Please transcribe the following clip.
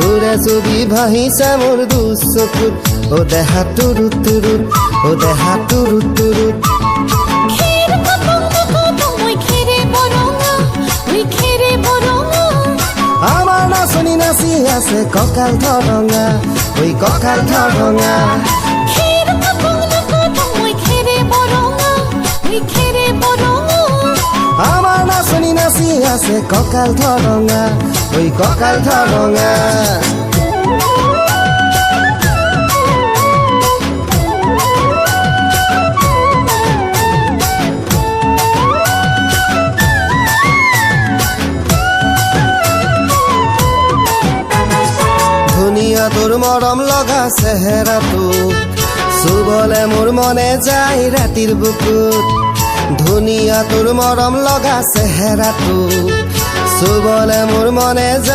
তোৰে ছবি ভাহিছে মোৰ দুচকুত ও দেহা তুৰু তুৰু ও দেহা তুৰু তুৰু আমাৰ নাচনি নাচি আছে কঁকাল ধৰঙা ঐ কঁকাল ধৰঙা আমাৰ নাচনি নাচি আছে কঁকাল ধৰঙা ঐ কঁকাল ধৰঙা ধুনীয়া তোৰ মৰম লগা চেহেৰাটো চুবলে মোৰ মনে যায় ৰাতিৰ বুকুত ধুনীয়া তোৰ মৰম লগা চেহেৰাটো চুবলে মোৰ মনে যায়